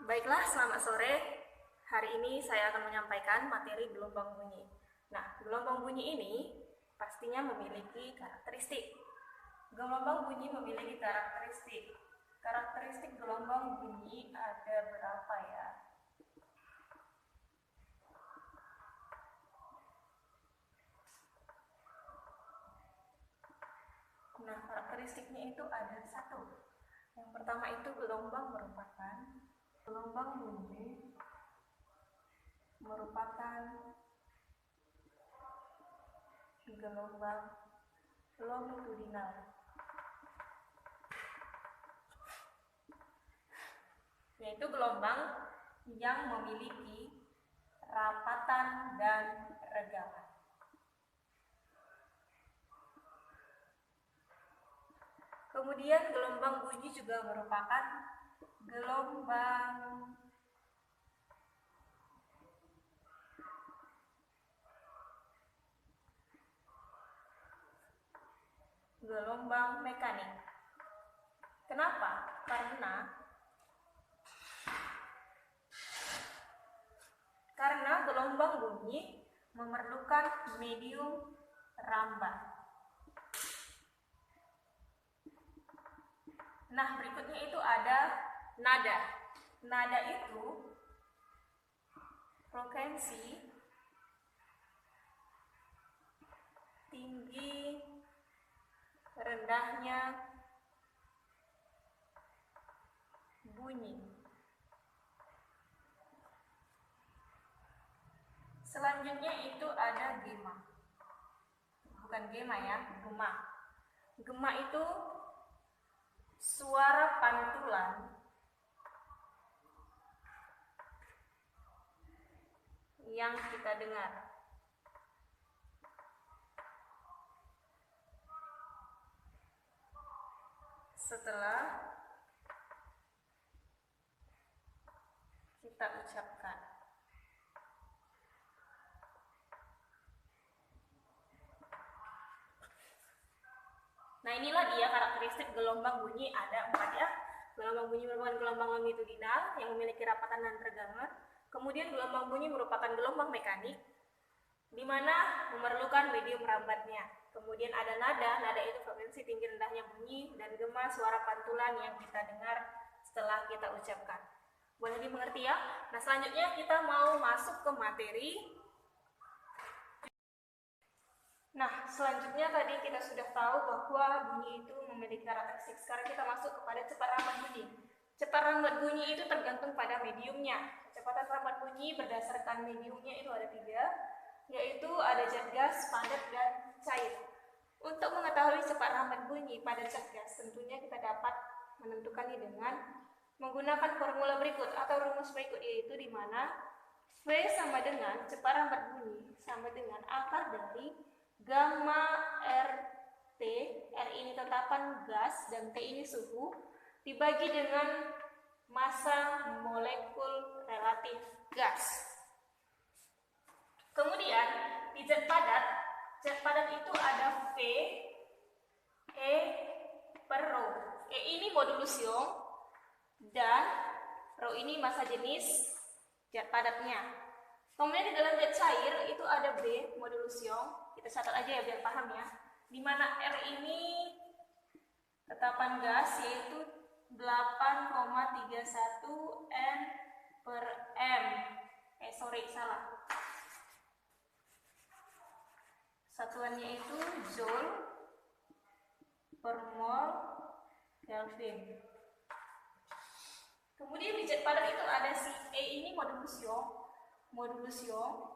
Baiklah, selamat sore. Hari ini saya akan menyampaikan materi gelombang bunyi. Nah, gelombang bunyi ini pastinya memiliki karakteristik. Gelombang bunyi memiliki karakteristik. Karakteristik gelombang bunyi ada berapa ya? Nah, karakteristiknya itu ada satu. Yang pertama itu gelombang bunyi merupakan gelombang longitudinal. Yaitu gelombang yang memiliki rapatan dan regalan. Kemudian gelombang bunyi juga merupakan gelombang mekanik. Kenapa? Karena gelombang bunyi memerlukan medium rambat. Nah, berikutnya itu ada nada. Nada itu frekuensi tinggi rendahnya bunyi. Selanjutnya itu ada gema. Bukan gema ya, gema. Gema itu suara pantulan yang kita dengar. Setelah kita ucapkan. Nah, inilah dia karakteristik gelombang bunyi, ada 4 ya. Gelombang bunyi merupakan gelombang longitudinal yang memiliki rapatan dan regangan. Kemudian gelombang bunyi merupakan gelombang mekanik, di mana memerlukan medium rambatnya. Kemudian ada nada, nada itu frekuensi tinggi rendahnya bunyi, dan gema suara pantulan yang kita dengar setelah kita ucapkan. Boleh dimengerti ya? Nah, selanjutnya kita mau masuk ke materi. Nah, selanjutnya tadi kita sudah tahu bahwa bunyi itu memiliki karakteristik. Sekarang kita masuk kepada cepat rambat bunyi. Cepat rambat bunyi itu tergantung pada mediumnya. Kecepatan rambat bunyi berdasarkan mediumnya itu ada 3, yaitu ada zat gas, padat, dan cair. Untuk mengetahui cepat rambat bunyi pada zat gas, tentunya kita dapat menentukannya dengan menggunakan formula berikut atau rumus berikut, yaitu di mana V sama dengan cepat rambat bunyi sama dengan akar dari gamma RT, R ini tetapan gas dan T ini suhu, dibagi dengan massa molekul relatif gas. Kemudian di zat padat itu ada V, E per rho. E ini modulus Young dan rho ini massa jenis zat padatnya. Kemudian di dalam zat cair itu ada B modulus Young. Kita catat aja ya biar paham ya. Di mana R ini tetapan gas yaitu 8,31 N per M. Salah. Satuannya itu joule per mol Kelvin. Kemudian di zat padat itu ada si E ini modulus Young.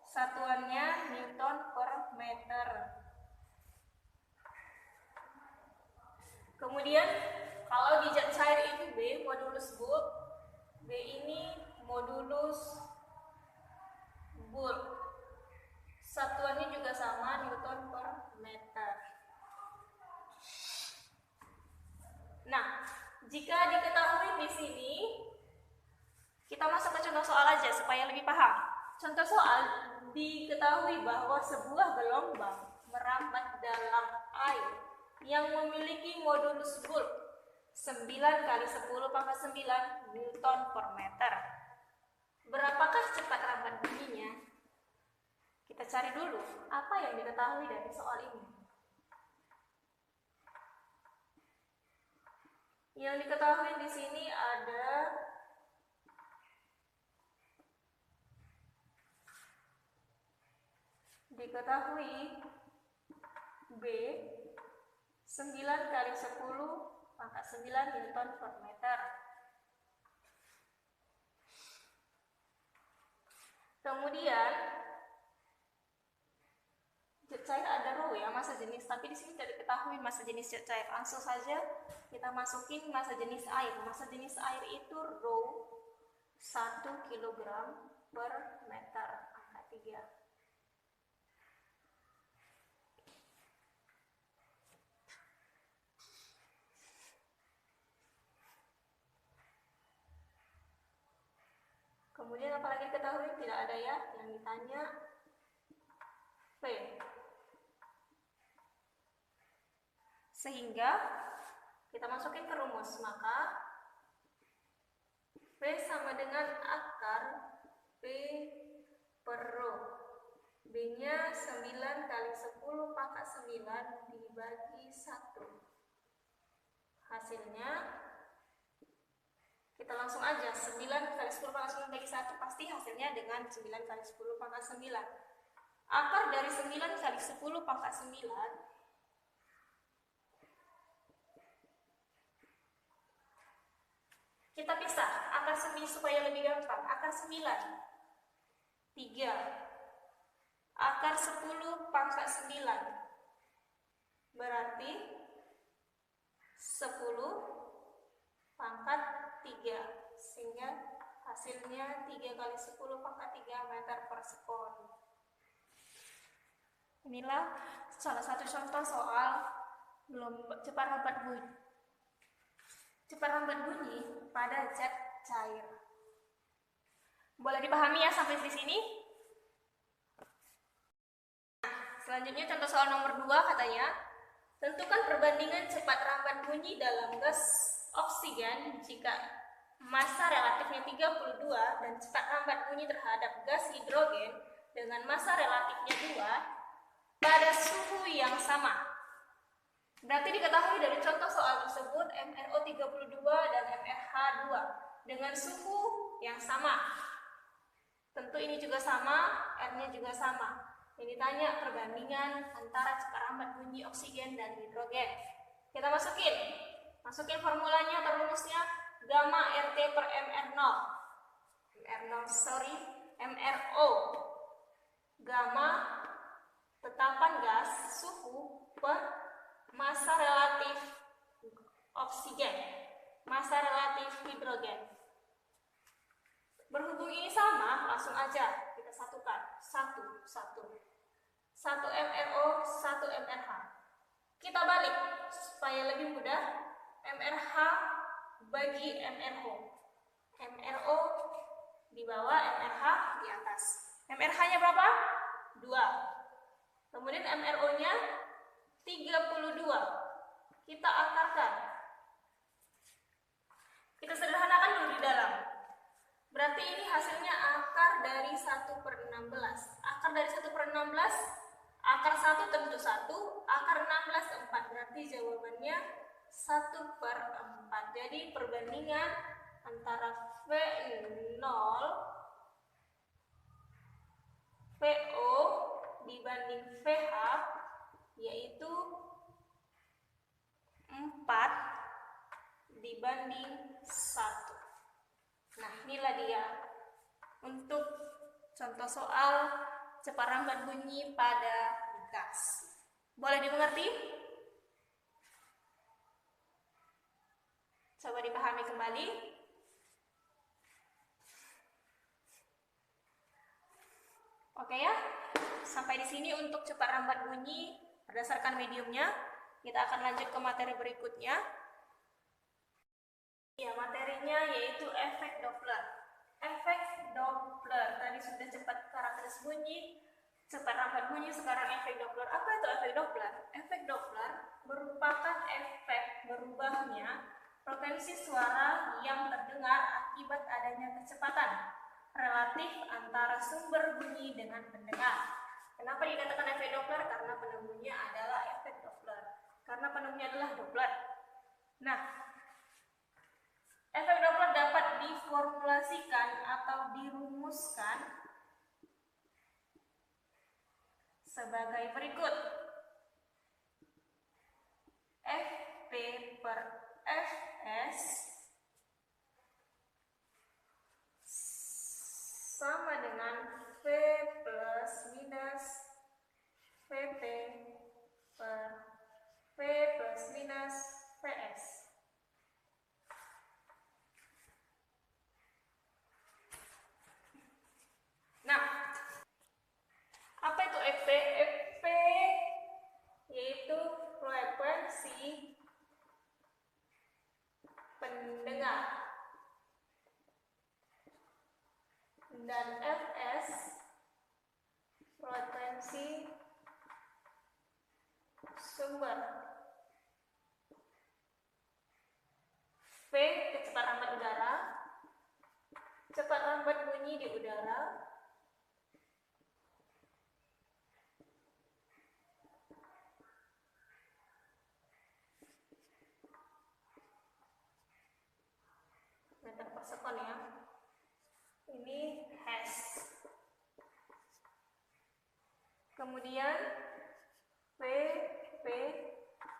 Satuannya Newton per meter. Kemudian kalau di zat cair itu B modulus Boole. B ini modulus Boole. Satuannya juga sama Newton per meter. Nah, jika diketahui di sini, kita masuk ke contoh soal aja supaya lebih paham. Contoh soal, diketahui bahwa sebuah gelombang merambat dalam air yang memiliki modulus Boole 9 kali 10 pangkat 9 Newton per meter. Berapakah cepat lambat bunyinya? Kita cari dulu apa yang diketahui dari soal ini. Yang diketahui di sini ada B 9 kali 10 pangkat 9 Newton per meter. Kemudian zat cair ada rho ya, massa jenis, tapi di sini tidak diketahui massa jenis zat cair. Langsung saja kita masukin massa jenis air. Massa jenis air itu rho 1 kg per meter angka 3. Kemudian apalagi diketahui? Tidak ada ya, yang ditanya V. Sehingga kita masukin ke rumus, maka V sama dengan akar P per rho. B-nya 9 kali 10 pangkat 9 dibagi 1. Hasilnya kita langsung aja, 9 kali 10 pangkat 9 bagi 1 pasti hasilnya dengan 9 kali 10 pangkat 9. Akar dari 9 kali 10 pangkat 9 kita pisah, akar 9 supaya lebih gampang. Akar 9 3. Akar 10 pangkat 9 berarti 10 pangkat 3, sehingga hasilnya 3 kali 10 pangkat 3 meter per sekon. Inilah salah satu contoh soal cepat lambat bunyi pada zat cair. Boleh dipahami ya sampai di sini? Selanjutnya contoh soal nomor 2 katanya, tentukan perbandingan cepat lambat bunyi dalam gas oksigen jika massa relatifnya 32 dan cepat lambat bunyi terhadap gas hidrogen dengan massa relatifnya 2 pada suhu yang sama. Berarti diketahui dari contoh soal tersebut MrO 32 dan MrH 2 dengan suhu yang sama. Tentu ini juga sama, R-nya juga sama. Ini ditanya perbandingan antara cepat lambat bunyi oksigen dan hidrogen. Kita masukin formulanya atau rumusnya, gamma RT per MRO. Gamma tetapan gas suhu per massa relatif oksigen, massa relatif hidrogen. Berhubung ini sama, langsung aja kita satukan. 1 MRO, 1 MRH. Kita balik supaya lebih mudah. MRH bagi MRO. MRO di bawah, MRH di atas. MRH-nya berapa? 2. Kemudian MRO-nya 32. Kita akarkan. Kita sederhanakan dulu di dalam. Berarti ini hasilnya akar dari 1/16. Akar dari 1/16, akar 1 tentu 1, akar 16 4. Berarti jawabannya 1/4. Jadi perbandingan antara V0 VO dibanding VH yaitu 4 dibanding 1. Nah, inilah dia untuk contoh soal cepat lambat bunyi pada gas. Boleh dimengerti? Coba dipahami kembali. Oke ya, sampai di sini untuk cepat lambat bunyi berdasarkan mediumnya. Kita akan lanjut ke materi berikutnya. Ya, materinya yaitu efek Doppler. Efek Doppler tadi sudah cepat karakteristik bunyi, cepat lambat bunyi, sekarang efek Doppler. Apa itu efek Doppler? Efek Doppler merupakan efek berubahnya frekuensi suara yang terdengar akibat adanya kecepatan relatif antara sumber bunyi dengan pendengar. Kenapa dikatakan efek Doppler? Karena penemunya adalah efek Doppler. Karena penemunya adalah Doppler. Nah, efek Doppler dapat diformulasikan atau dirumuskan sebagai berikut. Fp per Fs sama dengan V plus minus Vp per V plus minus Vs. Nah, apa itu Fp? Fp yaitu frekuensi pendengar, dan Fs frekuensi sumber. V kecepatan lambat udara, cepat lambat bunyi di udara, meter per sekon ya. Ini Hertz. Kemudian P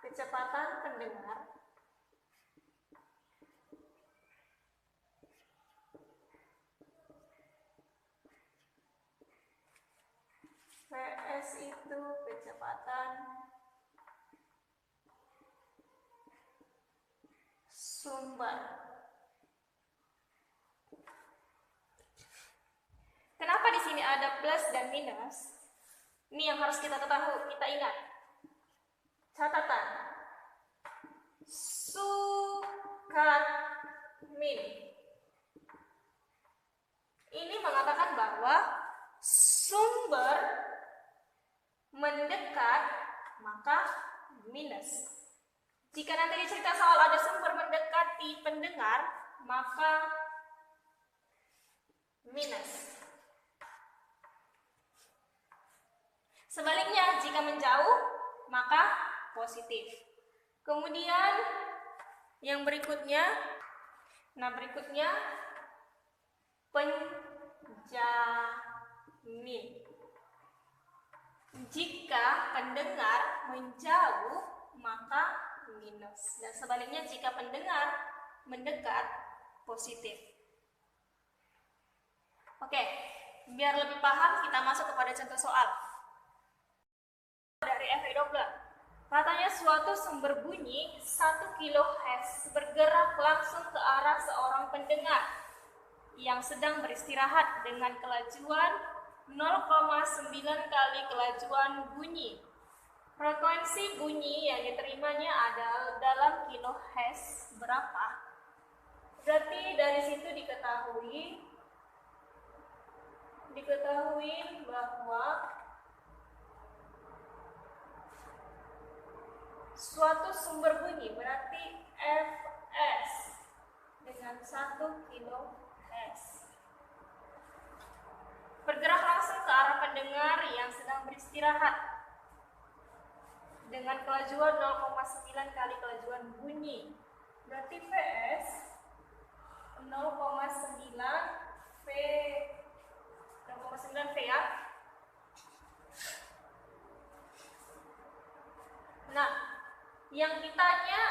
kecepatan pendengar, Vs itu kecepatan sumber. Kenapa di sini ada plus dan minus? Ini yang harus kita ketahui, kita ingat. Catatan. Sukat-min. Ini mengatakan bahwa sumber mendekat maka minus. Jika nanti dicerita soal ada sumber mendekati pendengar, maka minus. Sebaliknya, jika menjauh, maka positif. Kemudian, yang berikutnya, penjamin. Jika pendengar menjauh, maka minus. Dan sebaliknya, jika pendengar mendekat, positif. Oke, biar lebih paham, kita masuk kepada contoh soal. Dari efek Doppler, katanya suatu sumber bunyi 1 kHz bergerak langsung ke arah seorang pendengar yang sedang beristirahat dengan kelajuan 0,9 kali kelajuan bunyi. Frekuensi bunyi yang diterimanya adalah dalam kHz berapa? Berarti dari situ diketahui bahwa suatu sumber bunyi berarti Fs dengan 1 kHz bergerak langsung ke arah pendengar yang sedang beristirahat dengan kelajuan 0,9 kali kelajuan bunyi. Berarti Vs 0,9 V ya. Nah, yang ditanya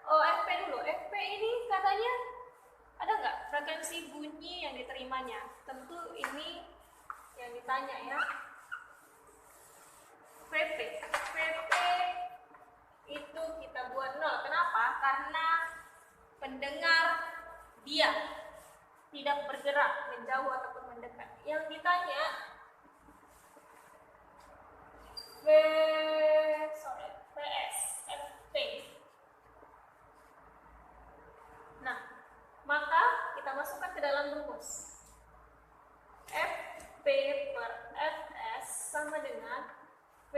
Fp dulu. Fp ini katanya ada nggak frekuensi bunyi yang diterimanya? Tentu ini yang ditanya ya. Vp itu kita buat 0. Kenapa? Karena pendengar diam, tidak bergerak, menjauh ataupun mendekat. Yang ditanya Vs, Fp. Nah, maka kita masukkan ke dalam rumus. Fp per Fs sama dengan V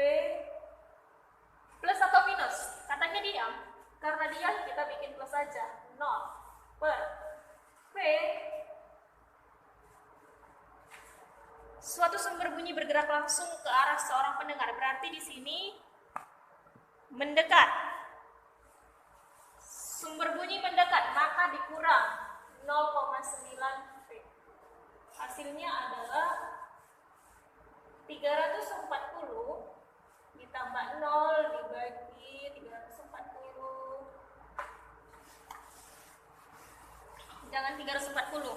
plus atau minus. Katanya diam. Karena diam kita bikin plus saja. 0 per V. Suatu sumber bunyi bergerak langsung ke arah seorang pendengar. Berarti di sini mendekat. Sumber bunyi mendekat, maka dikurang 0,9 V. Hasilnya adalah 340 ditambah 0 dibagi 340. Jangan 340.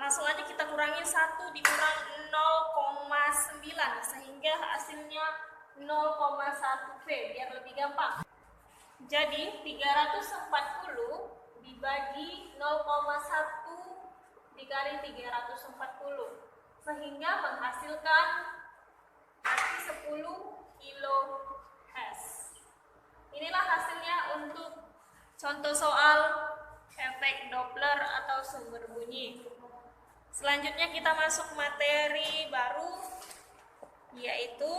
Langsung aja kita kurangin 1 dikurang 0,9 sehingga hasilnya 0,1 V biar lebih gampang. Jadi 340 dibagi 0,1 dikali 340 sehingga menghasilkan arti 10 kHz. Inilah hasilnya untuk contoh soal efek Doppler atau sumber bunyi. Selanjutnya kita masuk materi baru yaitu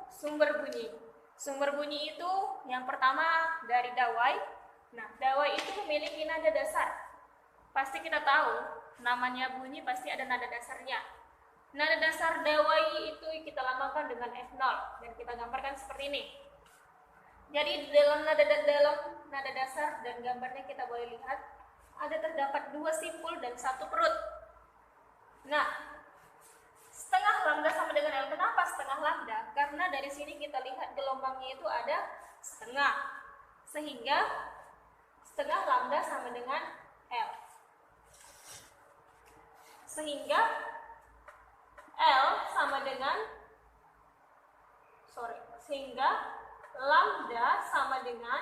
sumber bunyi. Sumber bunyi itu yang pertama dari dawai. Nah, dawai itu memiliki nada dasar. Pasti kita tahu, namanya bunyi pasti ada nada dasarnya. Nada dasar dawai itu kita lambangkan dengan F0 dan kita gambarkan seperti ini. Jadi dalam nada dasar dan gambarnya kita boleh lihat ada terdapat 2 simpul dan 1 perut. Nah, setengah lambda sama dengan L. Kenapa setengah lambda? Karena dari sini kita lihat gelombangnya itu ada setengah, sehingga setengah lambda sama dengan L. Sehingga lambda sama dengan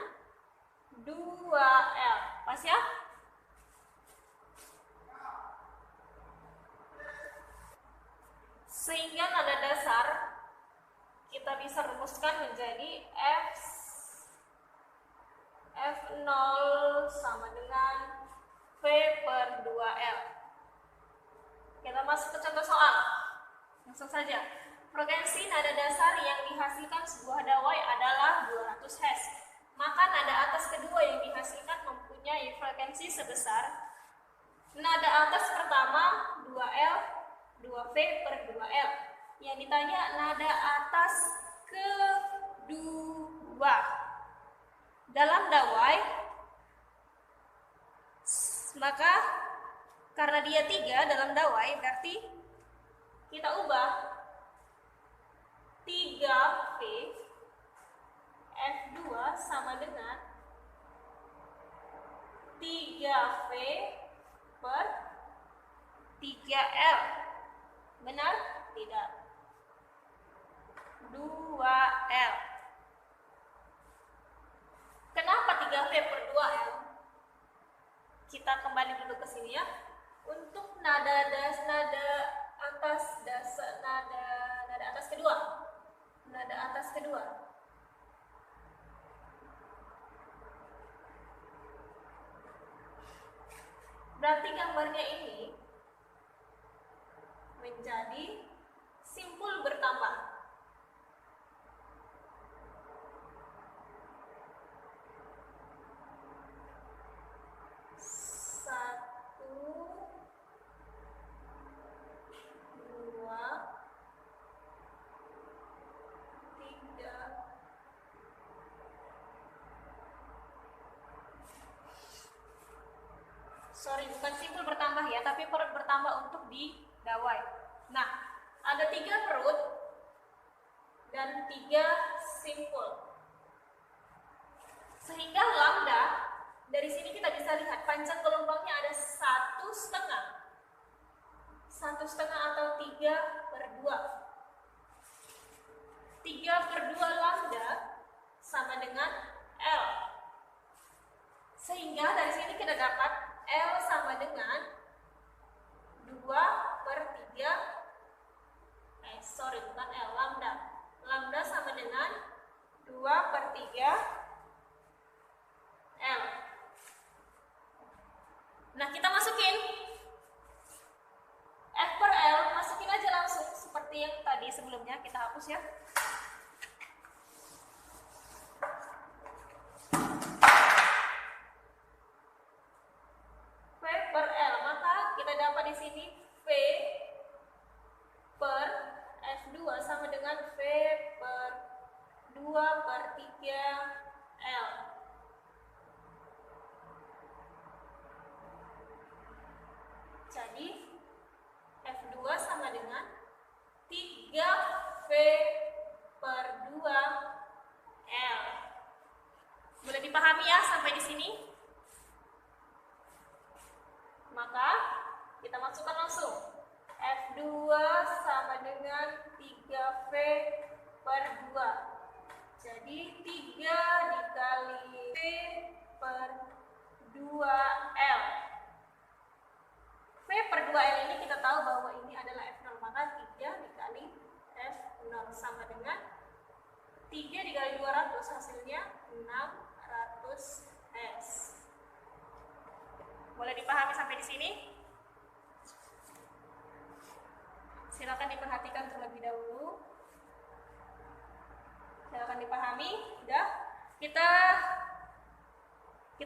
2L. Pas ya? Sehingga nada dasar kita bisa rumuskan menjadi F0 sama dengan V per 2L. Kita masuk ke contoh soal. Langsung saja. Frekuensi nada dasar yang dihasilkan sebuah dawai adalah 200 Hz. Maka nada atas kedua yang dihasilkan mempunyai frekuensi sebesar nada atas pertama 2L, 2V per 2L. Yang ditanya nada atas kedua. Dalam dawai, maka karena dia 3 dalam dawai, berarti kita ubah 3V F2 sama dengan 3V per 3L. Benar? Tidak. 2L. Kenapa 3V per 2L? Kita kembali dulu ke sini ya. Untuk nada atas kedua. Nada atas kedua. Berarti gambarnya ini menjadi simpul bertambah. Sorry, bukan simpul bertambah ya, tapi perut bertambah untuk di dawai. Nah, ada 3 perut dan 3 simpul. Sehingga lambda, dari sini kita bisa lihat panjang gelombangnya ada 1,5. 1,5 atau 3 per 2. 3 per 2 lambda sama dengan L. Sehingga dari sini kita dapat L sama dengan 2 per 3, bukan L, lambda. Lambda sama dengan 2 per 3 L. Nah, kita masukin F per L, masukin aja langsung seperti yang tadi sebelumnya, kita hapus ya. 3L. Jadi F2 sama dengan 3V per 2L. Boleh dipahami ya sampai di sini? Maka kita masukkan langsung. F2 sama dengan 3V per 2. Jadi 3 dikali V per 2L. V per 2L ini kita tahu bahwa ini adalah F0, maka 3 dikali F0 sama dengan 3 dikali 200, hasilnya 600S. Boleh dipahami sampai di sini? Silakan diperhatikan terlebih dahulu. Silakan dipahami. Udah? Kita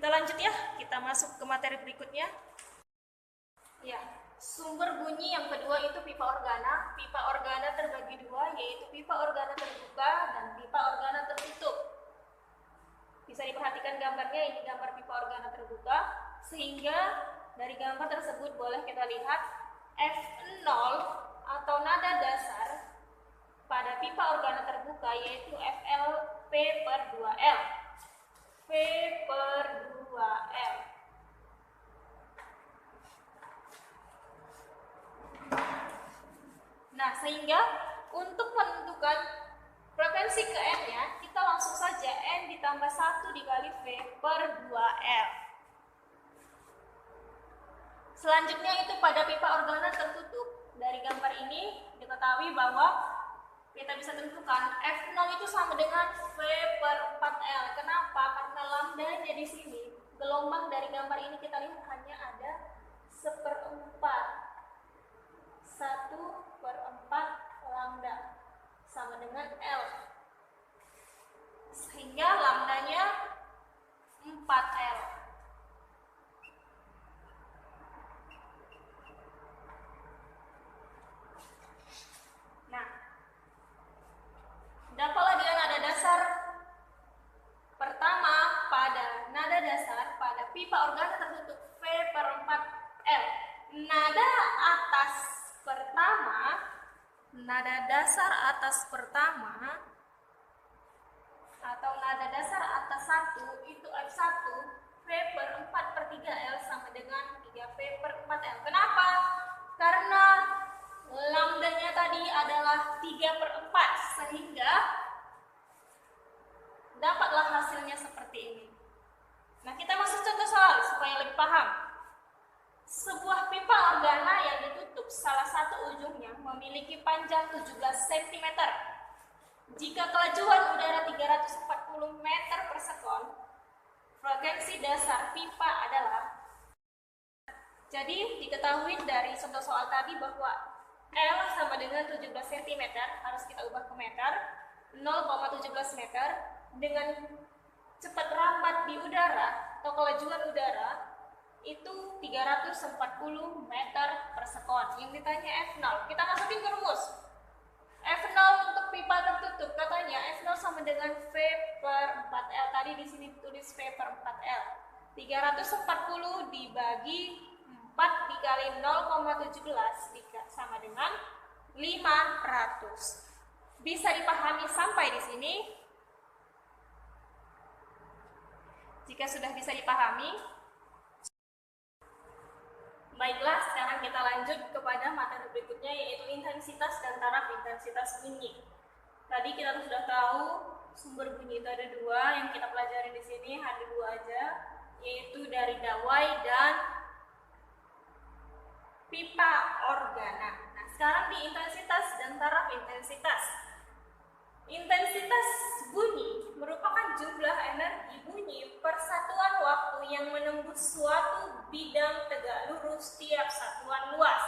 lanjut ya. Kita masuk ke materi berikutnya. Ya, sumber bunyi yang kedua itu pipa organa. Pipa organa terbagi dua, yaitu pipa organa terbuka dan pipa organa tertutup. Bisa diperhatikan gambarnya, ini gambar pipa organa terbuka, sehingga dari gambar tersebut boleh kita lihat F0 atau nada dasar pada pipa organa terbuka yaitu FL P per 2L. V per 2L. Nah, sehingga untuk menentukan frekuensi ke N-nya, kita langsung saja N ditambah 1 dikali V per 2L. Selanjutnya itu pada pipa organa tertutup. Dari gambar ini diketahui bahwa kita bisa tentukan F0 itu sama dengan V per 4L. Kenapa? Karena lambdanya di sini, gelombang dari gambar ini kita lihat hanya ada 1/4. 1/4 lambda sama dengan L, sehingga lambdanya 4L. Nah, dapatlah dia nada dasar pertama pada nada dasar pada pipa organa tertutup V per 4L. Nada atas pertama, nada dasar atas pertama atau nada dasar atas 1 itu F1 V per 4/3L sama dengan 3V per 4L. Kenapa? Karena lambdanya tadi adalah 3/4, sehingga dapatlah hasilnya seperti ini. Nah, kita masuk contoh soal supaya lebih paham. Sebuah pipa organa yang ditutup salah satu ujungnya memiliki panjang 17 cm. Jika kelajuan udara 340 meter per sekon, frekuensi dasar pipa adalah. Jadi diketahui dari contoh soal tadi bahwa L sama dengan 17 cm, harus kita ubah ke meter, 0,17 meter, dengan cepat rambat di udara atau kelajuan udara itu 340 meter per sekon. Yang ditanya F0, kita masukin ke rumus. F0 untuk pipa tertutup, katanya F0 sama dengan V per 4L. Tadi di sini tulis V per 4L. 340 dibagi 4 dikali 0,17 sama dengan 500. Bisa dipahami sampai di sini? Jika sudah bisa dipahami, baiklah, sekarang kita lanjut kepada materi berikutnya, yaitu intensitas dan taraf intensitas bunyi. Tadi kita sudah tahu sumber bunyi itu ada dua, yang kita pelajari di sini hanya dua aja, yaitu dari dawai dan pipa organa. Nah, sekarang di intensitas dan taraf intensitas. Intensitas bunyi merupakan jumlah energi bunyi per satuan waktu yang menembus suatu bidang tegak lurus tiap satuan luas.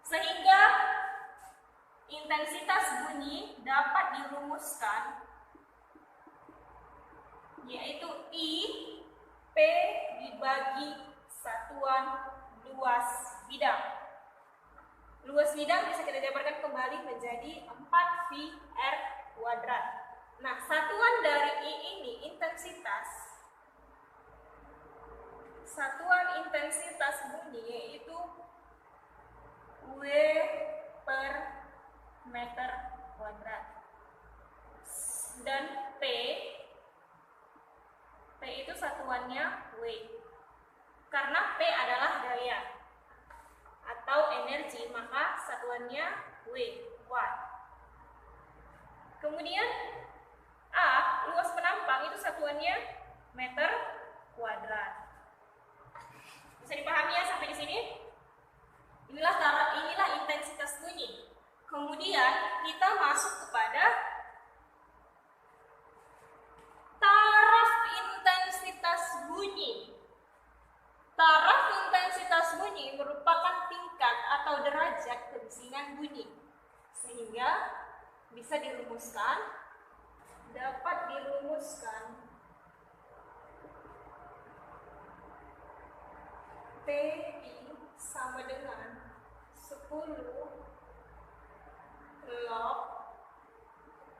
Sehingga intensitas bunyi dapat dirumuskan yaitu I P dibagi satuan luas bidang. Luas bidang bisa kita jabarkan kembali menjadi 4VR². Nah, satuan dari I ini intensitas. Satuan intensitas bunyi yaitu W per meter kuadrat. Dan P itu satuannya W. Karena P adalah daya atau energi, maka satuannya W, watt. Kemudian A, luas penampang, itu satuannya meter kuadrat. Bisa dipahami ya sampai di sini? Inilah intensitas bunyi. Kemudian kita masuk kepada taraf intensitas bunyi. Taraf intensitas bunyi merupakan tingkat atau derajat kebisingan bunyi, sehingga bisa dapat dirumuskan TI sama dengan 10 log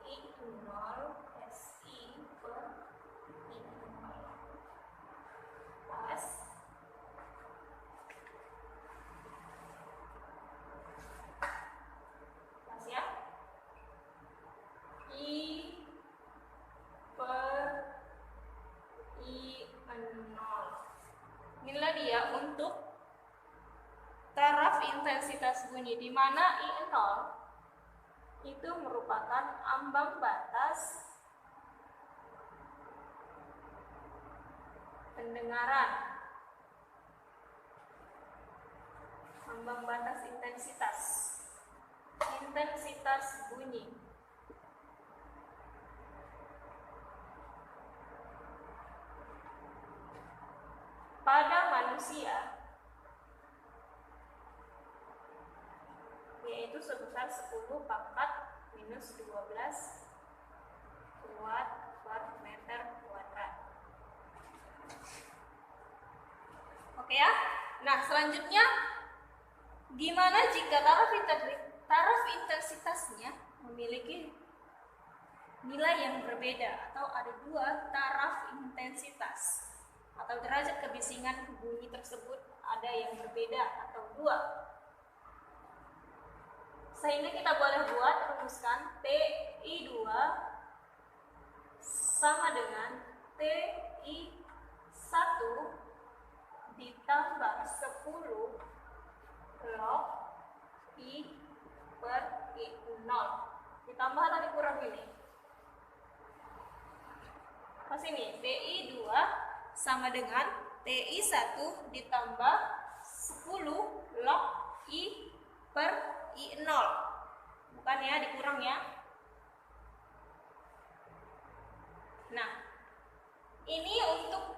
I0 SI per I0 pas ya I per I0. Inilah dia untuk taraf intensitas bunyi, di mana I0 itu merupakan ambang batas pendengaran, ambang batas intensitas bunyi. Pada manusia yaitu sebesar 10 pangkat minus 12 watt per meter kuadrat. Oke ya. Nah, selanjutnya gimana jika taraf intensitasnya memiliki nilai yang berbeda atau ada dua taraf intensitas atau derajat kebisingan bunyi tersebut ada yang berbeda atau dua. Sehingga kita boleh rumuskan TI2 sama dengan TI1 ditambah 10 log I per I0 ditambah atau dikurang ini. Pas ini TI2 sama dengan TI1 ditambah 10 log I per I0. Bukan ya, dikurang ya. Nah, ini untuk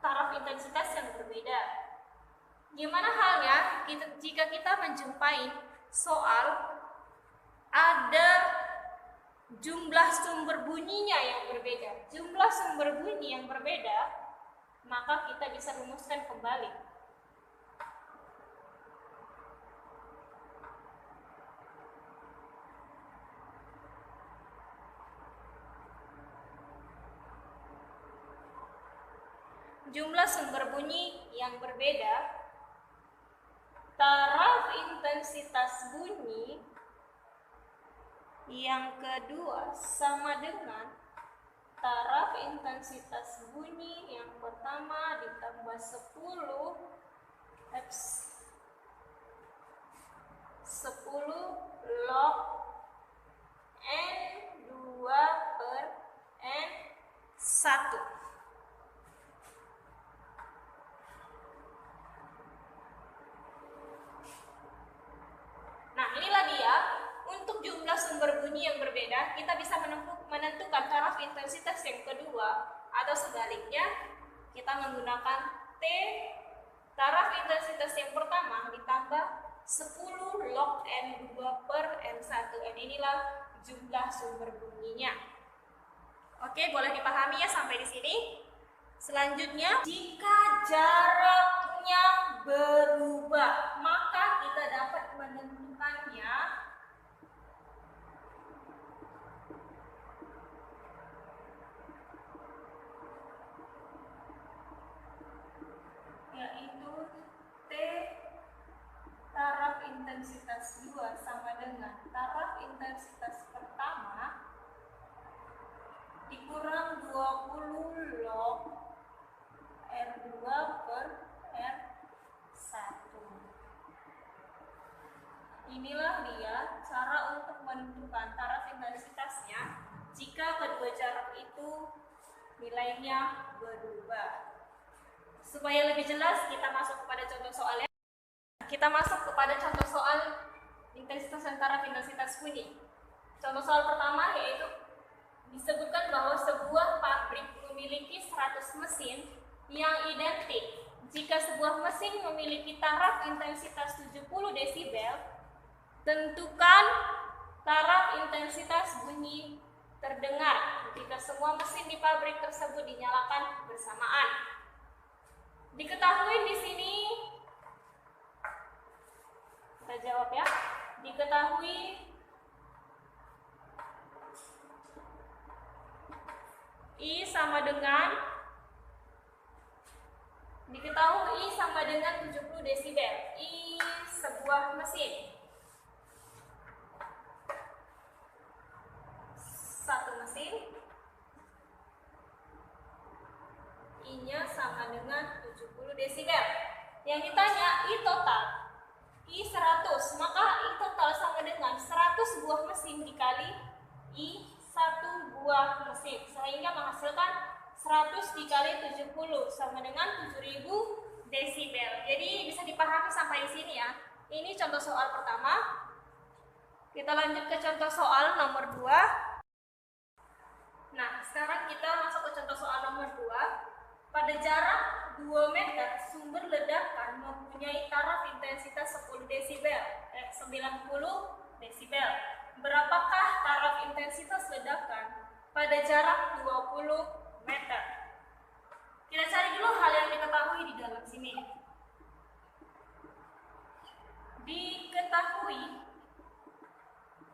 taraf intensitas yang berbeda. Gimana halnya jika kita menjumpai soal ada jumlah sumber bunyinya yang berbeda. Jumlah sumber bunyi yang berbeda, maka kita bisa rumuskan kembali. Jumlah sumber bunyi yang berbeda, taraf intensitas bunyi yang kedua sama dengan taraf intensitas bunyi yang pertama ditambah 10 log N2 per N1. Nah, inilah dia. Untuk jumlah sumber bunyi yang berbeda, kita bisa menentukan taraf intensitas yang kedua, atau sebaliknya kita menggunakan taraf intensitas yang pertama ditambah 10 log N2 per N1. N inilah jumlah sumber bunyinya. Oke, boleh dipahami ya sampai di sini. Selanjutnya, jika jaraknya berubah, maka kita dapat menentukannya dikurang 20 log R2 per R1. Inilah dia cara untuk menentukan taraf intensitasnya jika kedua jarak itu nilainya berubah. Supaya lebih jelas, kita masuk kepada contoh soalnya. Kita masuk kepada contoh soal intensitas dan taraf intensitas kuning. Contoh soal pertama yaitu disebutkan bahwa sebuah pabrik memiliki 100 mesin yang identik. Jika sebuah mesin memiliki taraf intensitas 70 desibel, tentukan taraf intensitas bunyi terdengar jika semua mesin di pabrik tersebut dinyalakan bersamaan. Diketahui di sini, kita jawab ya. Diketahui I sama dengan 70 desibel. I sebuah mesin. Satu mesin. I-nya sama dengan 70 desibel. Yang ditanya I total. I 100, maka I total sama dengan 100 buah mesin dikali I 1 buah mesin, sehingga menghasilkan 100 dikali 70 sama dengan 7000 desibel. Jadi bisa dipahami sampai di sini ya. Ini contoh soal pertama. Kita lanjut ke contoh soal nomor 2. Nah, sekarang kita masuk ke contoh soal nomor 2. Pada jarak 2 meter, sumber ledakan mempunyai taraf intensitas 10 desibel, 90 desibel. Berapakah taraf intensitas ledakan pada jarak 20 meter? Kita cari dulu hal yang diketahui di dalam sini. Diketahui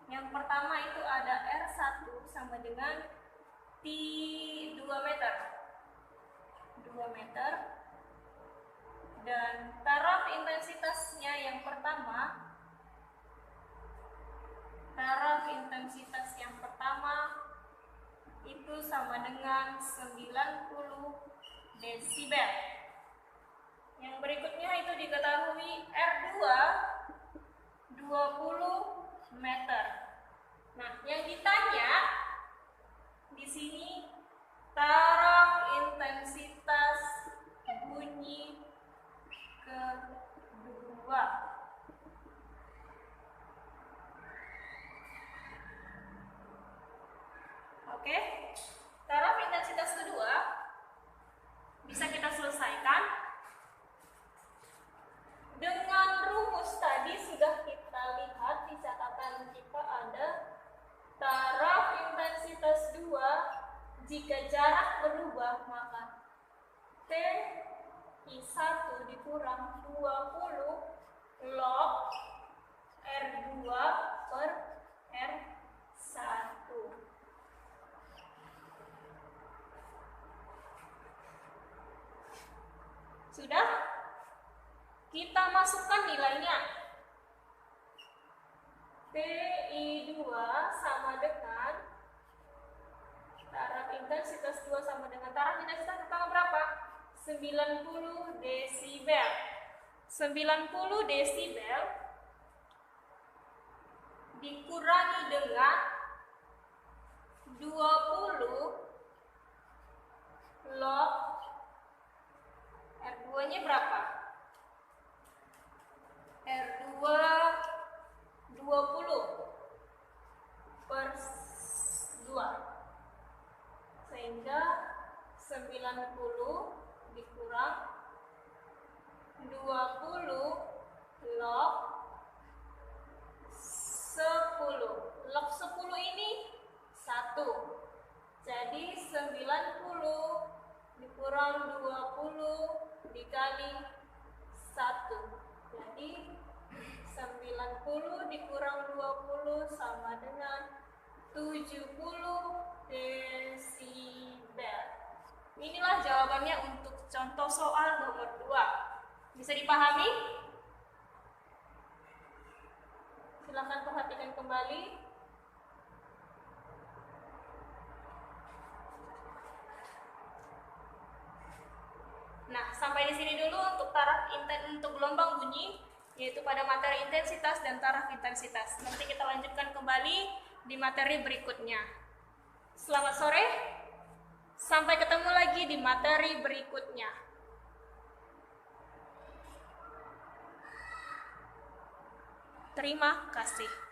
yang pertama itu ada R1 sama dengan T 2 meter. 2 meter. Dan taraf intensitasnya yang pertama, itu sama dengan 90 desibel. Yang berikutnya itu diketahui R2 20 meter. Nah, yang ditanya di sini taraf intensitas bunyi kedua. Oke, taraf intensitas kedua bisa kita selesaikan dengan rumus tadi. Sudah kita lihat di catatan kita ada taraf intensitas 2 jika jarak berubah, maka T I1 dikurang 20 log R2 per R1. Sudah? Kita masukkan nilainya. TI2 sama dengan taraf intensitas 2 sama dengan taraf intensitas pertama berapa? 90 desibel. 90 desibel dikurangi dengan 20 log R2-nya berapa? R2 20 per 2. Sehingga 90 dikurang 20 log 10. Log 10 ini 1. Jadi 90 dikurang 20 dikali 1. Jadi 90 dikurang 20 sama dengan 70 desibel. Inilah jawabannya untuk contoh soal nomor 2. Bisa dipahami? Silakan perhatikan kembali. sampai di sini dulu untuk untuk gelombang bunyi, yaitu pada materi intensitas dan taraf intensitas. Nanti kita lanjutkan kembali di materi berikutnya. Selamat sore, sampai ketemu lagi di materi berikutnya. Terima kasih.